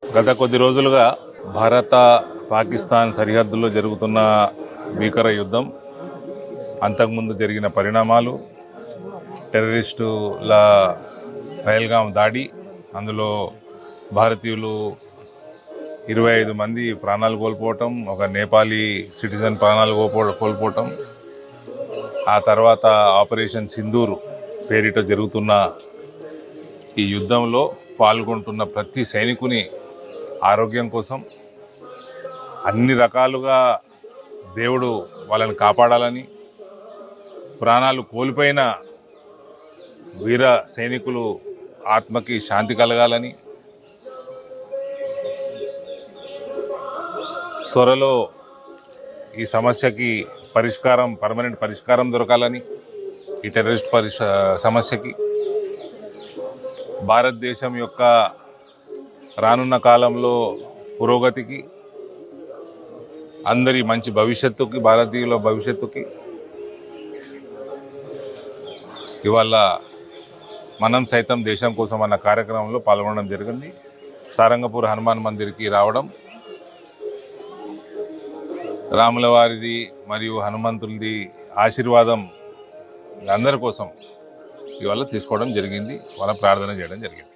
గత కొద్ది రోజులుగా భారత పాకిస్తాన్ సరిహద్దుల్లో జరుగుతున్న భీకర యుద్ధం, అంతకుముందు జరిగిన పరిణామాలు, టెర్రరిస్టుల పహల్గాం దాడి, అందులో భారతీయులు 25 మంది ప్రాణాలు కోల్పోవటం, ఒక నేపాలీ సిటిజన్ ప్రాణాలు కోల్పోవటం, ఆ తర్వాత ఆపరేషన్ సింధూర్ పేరిట జరుగుతున్న ఈ యుద్ధంలో పాల్గొంటున్న ప్రతి సైనికుని ఆరోగ్యం కోసం అన్ని రకాలుగా దేవుడు వాళ్ళని కాపాడాలని, ప్రాణాలు కోల్పోయిన వీర సైనికులు ఆత్మకి శాంతి కలగాలని, త్వరలో ఈ సమస్యకి పర్మనెంట్ పరిష్కారం దొరకాలని, ఈ టెర్రరిస్ట్ సమస్యకి భారతదేశం యొక్క రానున్న కాలంలో పురోగతికి, అందరి మంచి భవిష్యత్తుకి, భారతీయుల భవిష్యత్తుకి ఇవాళ మనం సైతం దేశం కోసం అన్న కార్యక్రమంలో పాల్గొనడం జరిగింది. సారంగపూర్ హనుమాన్ మందిర్కి రావడం, రాముల వారిది మరియు హనుమంతుడిది ఆశీర్వాదం అందరి కోసం ఇవాళ తీసుకోవడం జరిగింది, వాళ్ళ ప్రార్థన చేయడం జరిగింది.